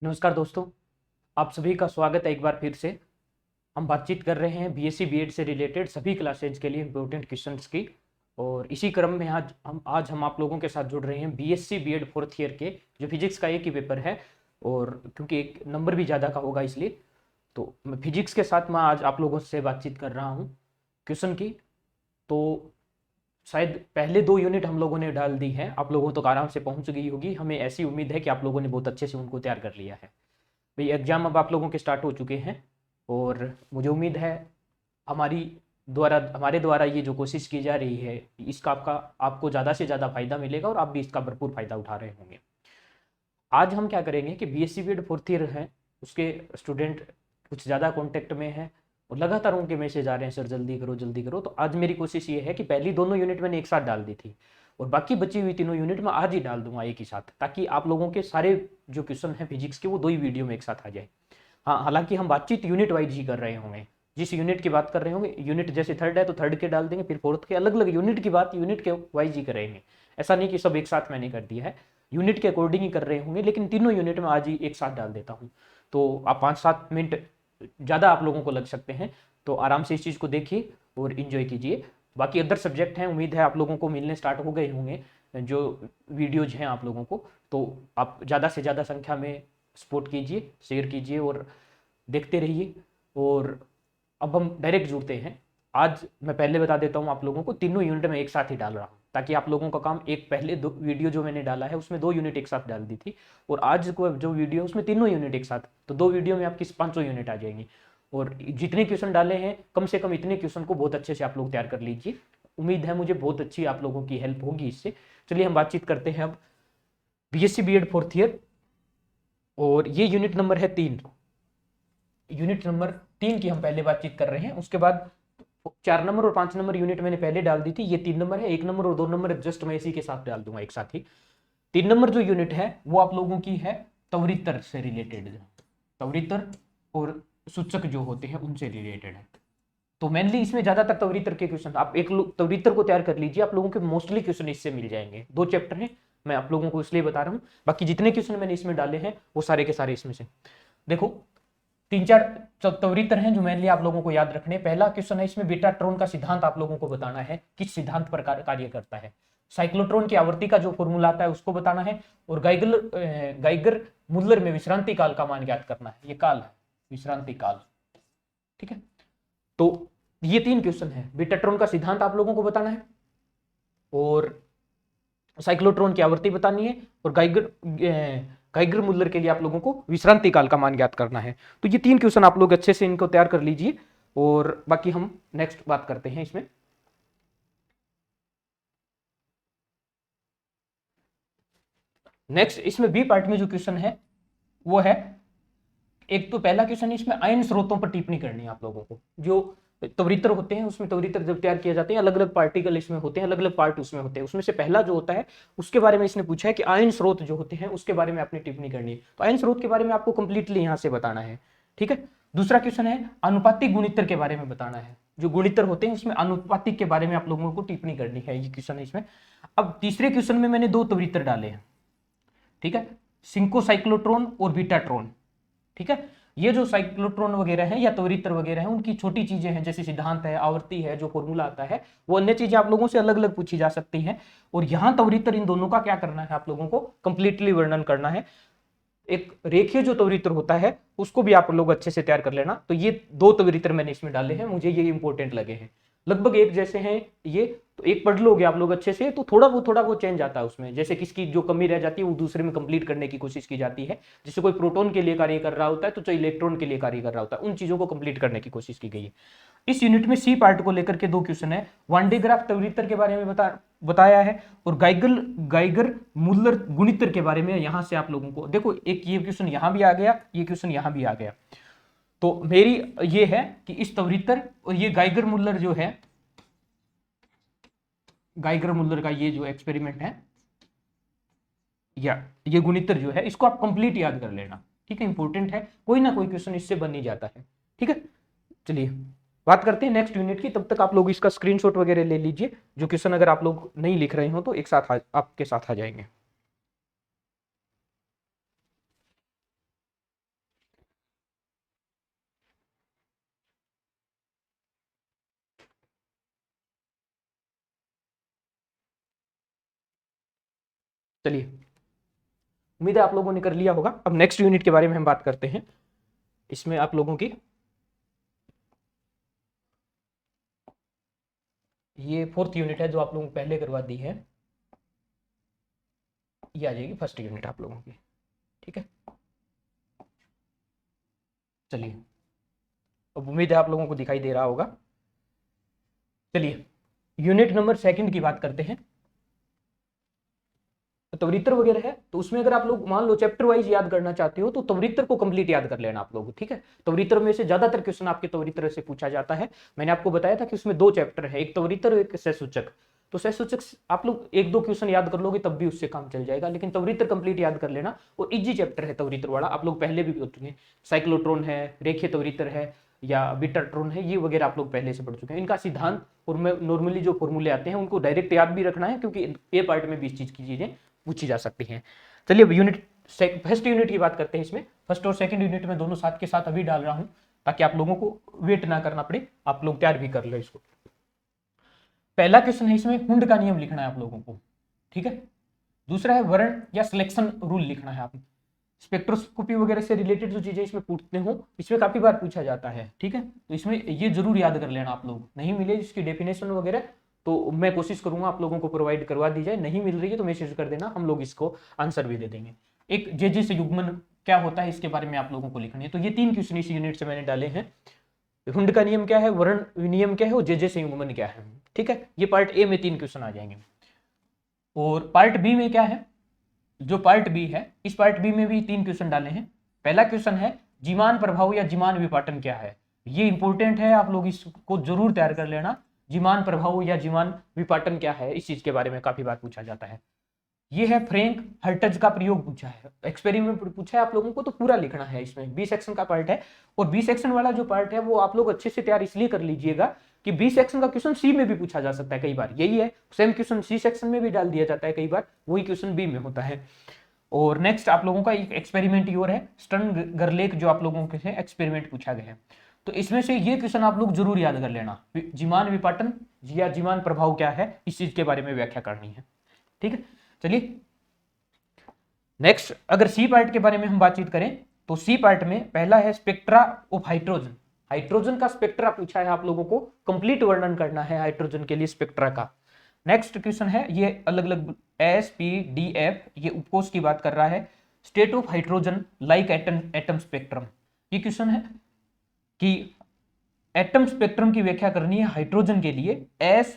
नमस्कार दोस्तों, आप सभी का स्वागत है एक बार फिर से। हम बातचीत कर रहे हैं बीएससी बीएड से रिलेटेड सभी क्लासेज के लिए इम्पोर्टेंट क्वेश्चंस की। और इसी क्रम में आज हम आप लोगों के साथ जुड़ रहे हैं बीएससी बीएड फोर्थ ईयर के, जो फिजिक्स का एक ही पेपर है। और क्योंकि एक नंबर भी ज़्यादा का होगा इसलिए तो मैं फिजिक्स के साथ मैं आज आप लोगों से बातचीत कर रहा हूँ क्वेश्चन की। तो शायद पहले 2 यूनिट हम लोगों ने डाल दी है, आप लोगों तक आराम से पहुंच गई होगी। हमें ऐसी उम्मीद है कि आप लोगों ने बहुत अच्छे से उनको तैयार कर लिया है। भाई एग्जाम अब आप लोगों के स्टार्ट हो चुके हैं और मुझे उम्मीद है हमारे द्वारा ये जो कोशिश की जा रही है इसका आपको ज़्यादा से ज़्यादा फायदा मिलेगा और आप भी इसका भरपूर फायदा उठा रहे होंगे। आज हम क्या करेंगे कि बीएससी बीएड फोर्थ ईयर है, उसके स्टूडेंट कुछ ज़्यादा कॉन्टेक्ट में है और लगातार उनके मैसेज आ रहे हैं, सर जल्दी करो जल्दी करो। तो आज मेरी कोशिश ये है कि पहली दोनों यूनिट मैंने एक साथ डाल दी थी और बाकी बची हुई तीनों यूनिट मैं आज ही डाल दूंगा एक ही साथ, ताकि आप लोगों के सारे जो क्वेश्चन हैं फिजिक्स के वो दो ही वीडियो में एक साथ आ जाए। हाँ, हालांकि हम बातचीत यूनिट वाइज ही कर रहे होंगे। जिस यूनिट की बात कर रहे होंगे, यूनिट जैसे थर्ड है तो थर्ड के डाल देंगे, फिर फोर्थ के, अलग अलग यूनिट की बात यूनिट के वाइज ही करेंगे। ऐसा नहीं कि सब एक साथ मैंने कर दिया है, यूनिट के अकॉर्डिंग ही कर रहे होंगे, लेकिन तीनों यूनिट में आज ही एक साथ डाल देता हूँ। तो आप 5-7 मिनट ज़्यादा आप लोगों को लग सकते हैं, तो आराम से इस चीज़ को देखिए और इन्जॉय कीजिए। बाकी अदर सब्जेक्ट हैं, उम्मीद है आप लोगों को मिलने स्टार्ट हो गए होंगे जो वीडियोज हैं आप लोगों को। तो आप ज़्यादा से ज़्यादा संख्या में सपोर्ट कीजिए, शेयर कीजिए और देखते रहिए। और अब हम डायरेक्ट जुड़ते हैं। आज मैं पहले बता देता हूँ आप लोगों को, तीनों यूनिट में एक साथ ही डाल रहा हूँ, ताकि आप लोगों का काम, एक पहले दो वीडियो जो मैंने डाला है उसमें 2 यूनिट एक साथ डाल दी थी, और आज को जो वीडियो उसमें तीनों यूनिट एक साथ, तो 2 वीडियो में आपकी 500 यूनिट आ जाएंगी। और जितने क्वेश्चन डाले हैं कम से कम इतने क्वेश्चन को बहुत अच्छे से आप लोग तैयार कर लीजिए। उम्मीद है मुझे बहुत अच्छी आप लोगों की हेल्प होगी इससे। चलिए हम बातचीत करते हैं अब बीएससी बीएड फोर्थ ईयर, और ये यूनिट नंबर है 3। यूनिट नंबर 3 की हम पहले बातचीत कर रहे हैं, उसके बाद 4 नंबर और 5 नंबर यूनिट मैंने पहले डाल दी थी। ये 3 नंबर है, 1 नंबर और 2 नंबर जस्ट मैं इसी के साथ डाल दूंगा एक साथ ही। 3 नंबर जो यूनिट है वो आप लोगों की है त्वरित्र से रिलेटेड, त्वरित्र और सूचक जो होते हैं उनसे रिलेटेड है। तो मेनली इसमें ज्यादातर त्वरित्र के क्वेश्चन, आप एक त्वरित्र को तैयार कर लीजिए, आप लोगों के मोस्टली क्वेश्चन इससे मिल जाएंगे। 2 चैप्टर हैं, मैं आप लोगों को इसलिए बता रहा हूँ, बाकी जितने क्वेश्चन मैंने इसमें डाले हैं वो सारे के सारे इसमें से। देखो 3-4 त्वरित्र हैं जो मेनली आप लोगों को याद रखने। पहला क्वेश्चन है इसमें, बीटाट्रॉन का सिद्धांत आप लोगों को बताना है, किस सिद्धांत पर कार्य करता है। साइक्लोट्रॉन की आवर्ती का जो फॉर्मूला आता है उसको बताना है, और गाइगर मुल्लर में विश्रांति काल का मान ज्ञात करना है। ये काल है विश्रांति काल, ठीक है। तो ये 3 क्वेश्चन है, बीटाट्रॉन का सिद्धांत आप लोगों को बताना है, और साइक्लोट्रॉन की आवर्ती बतानी है, और गाइगर मुल्लर के लिए आप लोगों को विश्रांति काल का मान ज्ञात करना है। तो ये 3 क्वेश्चन आप लोग अच्छे से इनको तैयार कर लीजिए, और बाकी हम नेक्स्ट बात करते हैं इसमें। नेक्स्ट इसमें बी पार्ट में जो क्वेश्चन है वो है, एक तो पहला क्वेश्चन इसमें आयन स्रोतों पर टिप्पणी करनी है आप लोगों को। जो त्वरित्र होते हैं उसमें, त्वरित्र जब तैयार किए जाते हैं अलग अलग पार्टिकल इसमें होते हैं, अलग अलग पार्ट उसमें होते हैं, उसमें से पहला जो होता है उसके बारे में इसने पूछा है कि आयन स्रोत जो होते हैं उसके बारे में आपने टिप्पणी करनी है। तो आयन स्रोत के बारे में आपको कंप्लीटली यहां से बताना है, ठीक है। दूसरा क्वेश्चन है अनुपातिक गुणित्र के बारे में बताना है, जो गुणित्र होते हैं उसमें अनुपातिक के बारे में आप लोगों को टिप्पणी करनी है, ये क्वेश्चन है इसमें। अब तीसरे क्वेश्चन में मैंने 2 त्वरित्र डाले हैं, ठीक है, सिंकोसाइक्लोट्रॉन और बीटाट्रॉन, ठीक है। ये जो साइक्लोट्रॉन वगैरह है या त्वरित्र वगैरह है उनकी छोटी चीजें हैं, जैसे सिद्धांत है, आवर्ती है, जो फॉर्मूला आता है, वो अन्य चीजें आप लोगों से अलग अलग पूछी जा सकती हैं। और यहां त्वरित्र इन दोनों का क्या करना है, आप लोगों को कंप्लीटली वर्णन करना है। एक रेखीय जो त्वरित्र होता है उसको भी आप लोग अच्छे से तैयार कर लेना। तो ये 2 त्वरित्र मैंने इसमें डाले हैं, मुझे ये इंपॉर्टेंट लगे हैं, लगभग एक जैसे हैं ये। तो एक पढ़ लोगे आप लोग अच्छे से तो थोड़ा वो चेंज आता है उसमें, जैसे किसकी जो कमी रह जाती है वो दूसरे में कंप्लीट करने की कोशिश की जाती है। जैसे कोई प्रोटॉन के लिए कार्य कर रहा होता है तो चाहे इलेक्ट्रॉन के लिए कार्य कर रहा होता है, उन चीजों को कंप्लीट करने की कोशिश की गई है। इस यूनिट में सी पार्ट को लेकर के 2 क्वेश्चन है, वांडेग्राफ त्वरित्र के बारे में बताया है, और गाइगर मुल्लर गुणित्र के बारे में। यहां से आप लोगों को देखो, एक ये क्वेश्चन यहां भी आ गया, ये क्वेश्चन यहां भी आ गया। तो मेरी ये है कि इस त्वरित्र और ये गाइगर मुल्लर जो है, गाइगर मुल्लर का ये जो एक्सपेरिमेंट है या ये गुणित्र जो है, इसको आप कंप्लीट याद कर लेना, ठीक है। इंपॉर्टेंट है, कोई ना कोई क्वेश्चन इससे बन ही जाता है, ठीक है। चलिए बात करते हैं नेक्स्ट यूनिट की, तब तक आप लोग इसका स्क्रीनशॉट वगैरह ले लीजिए। जो क्वेश्चन अगर आप लोग नहीं लिख रहे हो तो एक साथ, आपके साथ आ जाएंगे। नेक्स्ट यूनिट की, तब तक आप लोग इसका स्क्रीनशॉट वगैरह ले लीजिए, जो क्वेश्चन अगर आप लोग नहीं लिख रहे हो तो एक साथ आपके साथ आ जाएंगे। 2 क्वेश्चन है, 2 त्वरित्र, 2 गाइगर मुल्लर, 2 गाइगर मुल्लर का ये जो एक्सपेरिमेंट है या गुणित्र, तो चलिए, उम्मीद है आप लोगों ने कर लिया होगा। अब नेक्स्ट यूनिट के बारे में हम बात करते हैं। इसमें आप लोगों की ये 4th यूनिट है जो आप लोगों को पहले करवा दी है, ये आ जाएगी 1st यूनिट आप लोगों की, ठीक है। चलिए, अब उम्मीद है आप लोगों को दिखाई दे रहा होगा। चलिए, यूनिट नंबर 2 की बात करते हैं। त्वरित्र वगैरह है, तो उसमें अगर आप लोग मान लो चैप्टर वाइज याद करना चाहते हो तो त्वरित्र को कंप्लीट याद कर लेना आप लोग, ठीक है। त्वरित्र में से ज्यादातर क्वेश्चन आपके त्वरित्र से पूछा जाता है। मैंने आपको बताया था कि उसमें 2 चैप्टर है, एक त्वरित्र और एक सहसूचक। तो सहसूचक आप लोग 1-2 क्वेश्चन याद कर लोगे तब भी उससे काम चल जाएगा, लेकिन त्वरित्र कंप्लीट याद कर लेना। और इजी चैप्टर है त्वरित्र वाला, आप लोग पहले भी पढ़ चुके हैं। साइक्लोट्रॉन है, रेखीय त्वरित्र है, या बीटाट्रॉन है, ये वगैरह आप लोग पहले से पढ़ चुके हैं। इनका सिद्धांत और नॉर्मली जो फॉर्मूले आते हैं उनको डायरेक्ट याद भी रखना है, क्योंकि ए पार्ट में भी इस चीज की चीजें पूछी जा सकती हैं। चलिए, अब फर्स्ट यूनिट की बात करते हैं। इसमें फर्स्ट और सेकंड यूनिट में दोनों साथ के साथ अभी डाल रहा हूं, ताकि आप लोगों को वेट ना करना पड़े, आप लोग तैयार भी कर लो इसको। पहला क्वेश्चन है, इसमें हुंड का नियम लिखना है आप लोगों को, ठीक है। दूसरा है वर्ण या सिलेक्शन रूल लिखना है। आप स्पेक्ट्रोस्कोपी वगैरह से रिलेटेड जो चीजें इसमें पूछते हो, इसमें काफी बार पूछा जाता है, ठीक है। तो इसमें ये जरूर याद कर लेना आप लोग। नहीं मिले इसकी डेफिनेशन वगैरह तो मैं कोशिश करूंगा आप लोगों को प्रोवाइड करवा दी जाए, नहीं मिल रही है तो मैसेज कर देना, हम लोग इसको आंसर भी दे देंगे। एक जे से युग्मन क्या होता है इसके बारे में आप लोगों को लिखनी है। तो ये 3 क्वेश्चन इस यूनिट से मैंने डाले हैं। हुंड का नियम क्या है, वर्ण विनियम क्या है, और जे से युग्मन क्या है, ठीक है। ये पार्ट ए में 3 क्वेश्चन आ जाएंगे। और पार्ट बी में क्या है, जो पार्ट बी है, इस पार्ट बी में भी 3 क्वेश्चन डाले हैं। पहला क्वेश्चन है जीमान प्रभाव या जीमान विपाटन क्या है। ये इंपॉर्टेंट है, आप लोग इसको जरूर तैयार कर लेना। जीमान प्रभाव या जीमान विपाटन क्या है, इस चीज के बारे में काफी बार पूछा जाता है। ये है फ्रैंक हर्टज का प्रयोग पूछा है, एक्सपेरिमेंट पूछा है आप लोगों को, तो पूरा लिखना है। इसमें बी सेक्शन का पार्ट है, और बी सेक्शन वाला जो पार्ट है वो आप लोग अच्छे से तैयार इसलिए कर लीजिएगा कि बी सेक्शन का क्वेश्चन सी में भी पूछा जा सकता है कई बार। यही है, सेम क्वेश्चन सी सेक्शन में भी डाल दिया जाता है कई बार, वही क्वेश्चन बी में होता है। और नेक्स्ट आप लोगों का एक एक्सपेरिमेंट और है स्टर्न गरलेक, जो आप लोगों के से एक्सपेरिमेंट पूछा गया है। तो इसमें से ये क्वेश्चन आप लोग जरूर याद कर लेना। जीमान विपाटन या जीमान प्रभाव क्या है, इस चीज के बारे में व्याख्या करनी है, ठीक है। चलिए, नेक्स्ट अगर सी पार्ट के बारे में हम बातचीत करें तो सी पार्ट में पहला है स्पेक्ट्रा ऑफ हाइड्रोजन। हाइड्रोजन का स्पेक्ट्रा पूछा है आप लोगों को, कंप्लीट वर्णन करना है हाइड्रोजन के लिए स्पेक्ट्रा का। नेक्स्ट क्वेश्चन है, ये अलग अलग SPDF, ये उपकोष की बात कर रहा है। State of hydrogen like atom spectrum, ये क्वेश्चन है कि एटम स्पेक्ट्रम की व्याख्या करनी है हाइड्रोजन के लिए, S,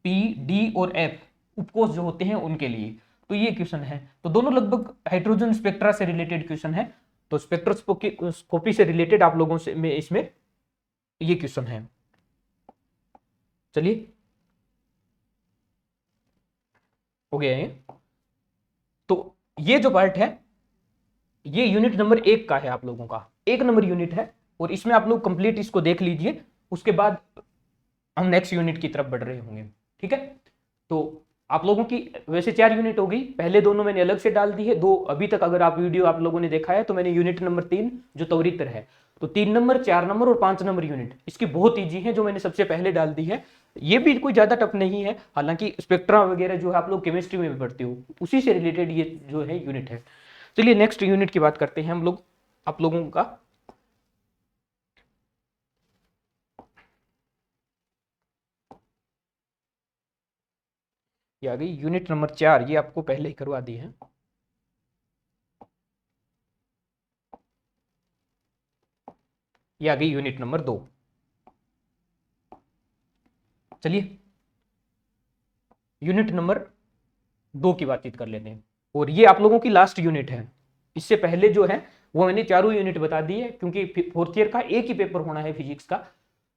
P, D और F उपकोष जो होते हैं उनके लिए। तो ये क्वेश्चन है, तो दोनों लगभग हाइड्रोजन स्पेक्ट्रा से रिलेटेड क्वेश्चन है। तो स्पेक्ट्रोस्कोपी से रिलेटेड आप लोगों से में इसमें ये क्वेश्चन है। चलिए, हो गया ये। तो ये जो पार्ट है ये यूनिट नंबर 1 का है, आप लोगों का 1 नंबर यूनिट है, और इसमें आप लोग कंप्लीट इसको देख लीजिए, उसके बाद हम नेक्स्ट यूनिट की तरफ बढ़ रहे होंगे, ठीक है। तो आप लोगों की वैसे 4 यूनिट हो गई, पहले दोनों मैंने अलग से डाल दी है, 2 अभी तक अगर आप वीडियो आप लोगों ने देखा है तो मैंने यूनिट नंबर 3 जो त्वरित्र है, तो 3 नंबर 4 नंबर और 5 नंबर यूनिट इसकी बहुत ईजी है, जो मैंने सबसे पहले डाल दी है। ये भी कोई ज्यादा टफ नहीं है, हालांकि स्पेक्ट्रा वगैरह जो है आप लोग केमिस्ट्री में भी पढ़ते हो, उसी से रिलेटेड ये जो है यूनिट है। चलिए, नेक्स्ट यूनिट की बात करते हैं हम लोग, आप लोगों का ये आ गई यूनिट नंबर 4, ये आपको पहले ही करवा दी है। ये आ गई यूनिट नंबर 2। चलिए, यूनिट नंबर 2 की बातचीत कर लेते हैं, और ये आप लोगों की लास्ट यूनिट है। इससे पहले जो है वो मैंने चारों यूनिट बता दी है, क्योंकि 4th ईयर का एक ही पेपर होना है फिजिक्स का,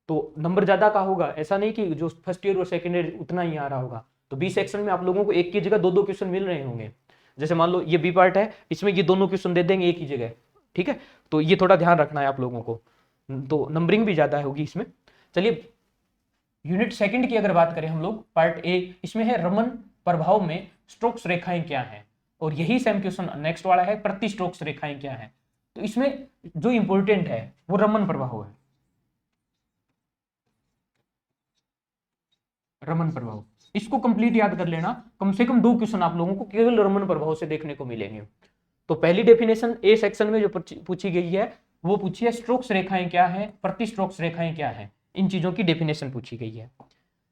तो नंबर ज्यादा का होगा, ऐसा नहीं कि जो फर्स्ट ईयर और सेकंड ईयर उतना ही आ रहा होगा। तो बी सेक्शन में आप लोगों को एक की जगह 2-2 क्वेश्चन मिल रहे होंगे। जैसे मान लो ये बी पार्ट है, इसमें ये दोनों क्वेश्चन दे देंगे एक ही जगह, ठीक है। तो ये थोड़ा ध्यान रखना है आप लोगों को, तो नंबरिंग भी ज्यादा होगी इसमें। चलिए, यूनिट 2 की अगर बात करें हम लोग, पार्ट ए, इसमें है रमन प्रभाव में स्टोक्स रेखाएं क्या है, और यही सेम क्वेश्चन नेक्स्ट वाला है, प्रति स्टोक्स रेखाएं क्या है। तो इसमें जो इंपॉर्टेंट है वो रमन प्रभाव है, रमन प्रभाव। इसको कंप्लीट याद कर लेना। कम से कम 2 क्वेश्चन आप लोगों को केवल रमन प्रभाव से देखने को मिलेंगे। तो पहली डेफिनेशन ए सेक्शन में जो पूछी गई है वो पूछी है स्ट्रोक्स रेखाएं क्या है, प्रति स्ट्रोक्स रेखाएं क्या है, इन चीजों की डेफिनेशन पूछी गई है।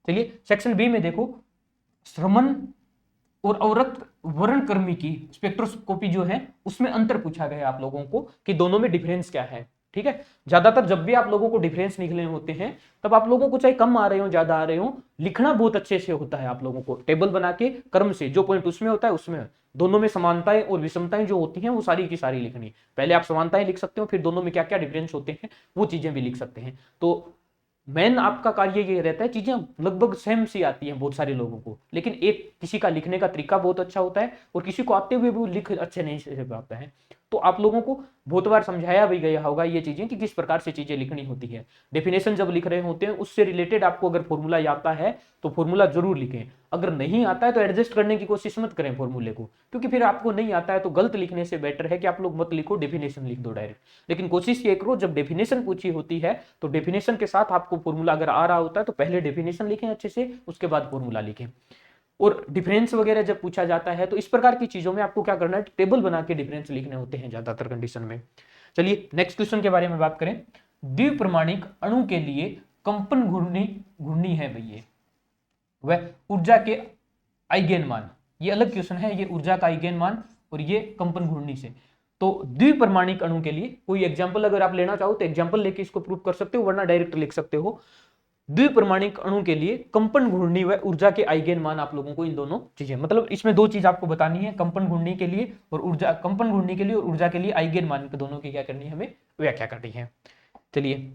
चलिए सेक्शन बी में देखो, श्रमण और अवरक्त वर्णक्रमी की स्पेक्ट्रोस्कोपी जो है उसमें अंतर पूछा गया आप लोगों को कि दोनों में डिफरेंस क्या है। ठीक है, ज्यादातर जब भी आप लोगों को डिफरेंस निकले होते हैं तब आप लोगों को चाहे कम आ रहे हो ज्यादा आ रहे हो, लिखना बहुत अच्छे से होता है। आप लोगों को टेबल बना के क्रम से जो पॉइंट उसमें होता है उसमें दोनों में समानताएं और विषमताएं जो होती हैं वो सारी की सारी लिखनी। पहले आप समानताएं लिख सकते हो, फिर दोनों में क्या क्या डिफरेंस होते हैं वो चीजें भी लिख सकते हैं। तो मेन आपका कार्य ये रहता है, चीजें लगभग सेम सी आती हैं बहुत सारे लोगों को, लेकिन एक किसी का लिखने का तरीका बहुत अच्छा होता है और किसी को आते हुए भी वो लिख अच्छे नहीं से पाता है। तो आप लोगों को बहुत बार समझाया भी गया होगा ये चीजें कि किस प्रकार से चीजें लिखनी होती है। डेफिनेशन जब लिख रहे होते हैं उससे रिलेटेड आपको अगर फॉर्मूला आता है तो फॉर्मूला जरूर लिखें, अगर नहीं आता है तो एडजस्ट करने की कोशिश मत करें फॉर्मूले को, क्योंकि फिर आपको नहीं आता है तो गलत लिखने से बेटर है कि आप लोग मत लिखो, डेफिनेशन लिख दो डायरेक्ट। लेकिन कोशिश ये करो जब डेफिनेशन पूछी होती है तो डेफिनेशन के साथ आपको फॉर्मूला अगर आ रहा होता है तो पहले डेफिनेशन लिखें अच्छे से, उसके बाद फॉर्मूला लिखें। और डिफरेंस वगैरह जब पूछा जाता है तो इस प्रकार की चीजों में आपको क्या करना है, टेबल बना के डिफरेंस लिखने होते हैं ज्यादातर कंडीशन में। चलिए नेक्स्ट क्वेश्चन के बारे में बात करें। द्विप्रमाणिक अणु के लिए कंपन घूर्णी घूर्णी है भैया, वह ऊर्जा के आइगेन मान, ये अलग क्वेश्चन है, ये ऊर्जा का आइगेन मान और ये कंपन घूर्णी से। तो द्विप्रमाणिक अणु के लिए कोई एग्जांपल अगर आप लेना चाहो तो एग्जांपल लेके इसको प्रूव कर सकते हो, वरना डायरेक्ट लिख सकते हो। द्विप्रमाणिक अणु के लिए कंपन घूर्णी व ऊर्जा के आइगेन मान आप लोगों को इन दोनों चीजें, मतलब इसमें दो चीज आपको बतानी है, कंपन घूर्णी के लिए और ऊर्जा, कंपन घूर्णी के लिए और ऊर्जा के लिए आइगेन मान दोनों की क्या करनी है, हमें व्याख्या करनी है। चलिए,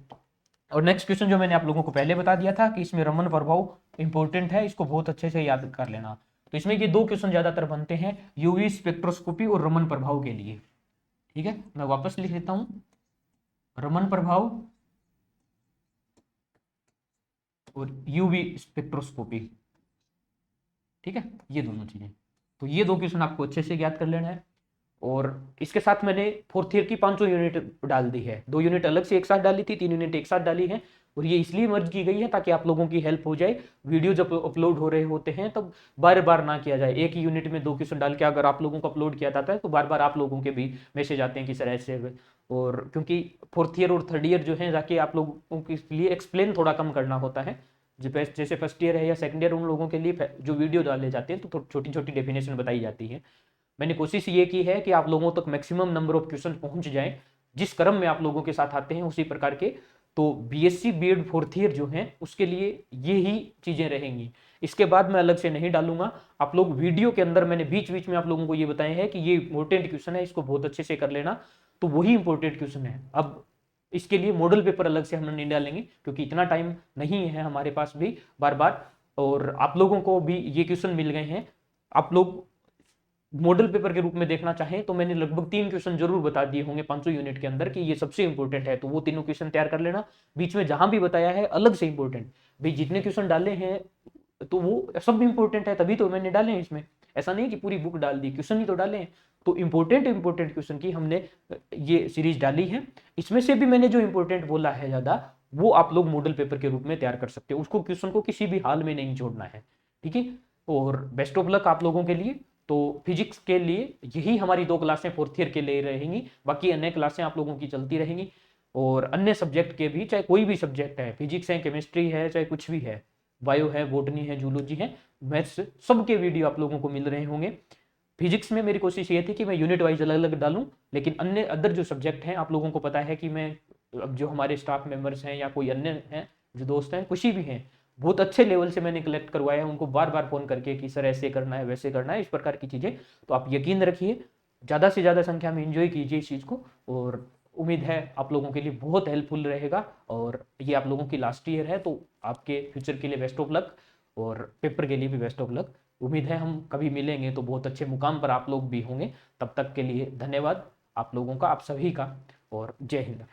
और नेक्स्ट क्वेश्चन जो मैंने आप लोगों को पहले बता दिया था कि इसमें रमन प्रभाव इंपॉर्टेंट है, इसको बहुत अच्छे से याद कर लेना। तो इसमें ये दो क्वेश्चन ज्यादातर बनते हैं, यूवी स्पेक्ट्रोस्कोपी और रमन प्रभाव के लिए। ठीक है, मैं वापस लिख लेता हूं, रमन प्रभाव और यूवी स्पेक्ट्रोस्कोपी। ठीक है, ये दोनों चीजें, तो ये दो क्वेश्चन आपको अच्छे से याद कर लेना है। और इसके साथ मैंने फोर्थ ईयर की 500 यूनिट डाल दी है, 2 यूनिट अलग से एक साथ डाली थी, 3 यूनिट एक साथ डाली है, और ये इसलिए मर्ज की गई है ताकि आप लोगों की हेल्प हो जाए। वीडियो जब अपलोड हो रहे होते हैं तब बार बार ना किया जाए, एक ही यूनिट में 2 क्वेश्चन डाल के अगर आप लोगों को अपलोड किया जाता है तो बार बार आप लोगों के भी मैसेज आते हैं कि सर ऐसे। और क्योंकि फोर्थ ईयर और थर्ड ईयर जो है जाके आप लोगों के लिए एक्सप्लेन थोड़ा कम करना होता है, जैसे फर्स्ट ईयर है या सेकंड ईयर, उन लोगों के लिए जो वीडियो डाले जाते हैं तो छोटी छोटी डेफिनेशन बताई जाती है। मैंने कोशिश ये की है कि आप लोगों तक मैक्सिमम नंबर ऑफ क्वेश्चन पहुंच जाएं, जिस क्रम में आप लोगों के साथ आते हैं उसी प्रकार के। तो बीएससी बीएड फोर्थ ईयर जो है उसके लिए ये ही चीजें रहेंगी, इसके बाद मैं अलग से नहीं डालूंगा। आप लोग वीडियो के अंदर मैंने बीच बीच में आप लोगों को ये बताया है कि ये इंपॉर्टेंट क्वेश्चन है, इसको बहुत अच्छे से कर लेना, तो वही इंपॉर्टेंट क्वेश्चन है। अब इसके लिए मॉडल पेपर अलग से हम नहीं डालेंगे क्योंकि इतना टाइम नहीं है हमारे पास भी बार बार, और आप लोगों को भी ये क्वेश्चन मिल गए हैं। आप लोग मॉडल पेपर के रूप में देखना चाहें तो मैंने लगभग 3 क्वेश्चन जरूर बता दिए होंगे 500 यूनिट के अंदर कि ये सबसे इंपॉर्टेंट है, तो वो तीनों क्वेश्चन तैयार कर लेना। बीच में जहां भी बताया है अलग से इंपॉर्टेंट, भाई जितने क्वेश्चन डाले हैं तो वो सब इंपॉर्टेंट है तभी तो मैंने डाले हैं इसमें, ऐसा नहीं कि पूरी बुक डाल दी, क्वेश्चन ही तो डाले हैं। तो इंपॉर्टेंट क्वेश्चन की हमने ये सीरीज डाली है, इसमें से भी मैंने जो इंपॉर्टेंट बोला है ज्यादा वो आप लोग मॉडल पेपर के रूप में तैयार कर सकते हो, उसको क्वेश्चन को किसी भी हाल में नहीं छोड़ना है। ठीक है, और बेस्ट ऑफ लक आप लोगों के लिए। तो फिजिक्स के लिए यही हमारी 2 क्लासें फोर्थ ईयर के लिए रहेंगी, बाकी अन्य क्लासें आप लोगों की चलती रहेंगी। और अन्य सब्जेक्ट के भी, चाहे कोई भी सब्जेक्ट है, फिजिक्स है, केमिस्ट्री है, चाहे कुछ भी है, बायो है, बॉटनी है, जूलॉजी है, मैथ्स, सबके वीडियो आप लोगों को मिल रहे होंगे। फिजिक्स में मेरी कोशिश ये थी कि मैं यूनिट वाइज अलग अलग डालूं, लेकिन अन्य अदर जो सब्जेक्ट हैं आप लोगों को पता है कि मैं, अब जो हमारे स्टाफ मेंबर्स हैं या कोई अन्य हैं जो दोस्त हैं कुछ भी हैं, बहुत अच्छे लेवल से मैंने कलेक्ट करवाया है उनको बार बार फोन करके कि सर ऐसे करना है वैसे करना है, इस प्रकार की चीजें। तो आप यकीन रखिए, ज़्यादा से ज़्यादा संख्या में एंजॉय कीजिए इस चीज़ को, और उम्मीद है आप लोगों के लिए बहुत हेल्पफुल रहेगा। और ये आप लोगों की लास्ट ईयर है तो आपके फ्यूचर के लिए बेस्ट ऑफ लक, और पेपर के लिए भी बेस्ट ऑफ लक। उम्मीद है हम कभी मिलेंगे तो बहुत अच्छे मुकाम पर आप लोग भी होंगे। तब तक के लिए धन्यवाद आप लोगों का, आप सभी का, और जय हिंद।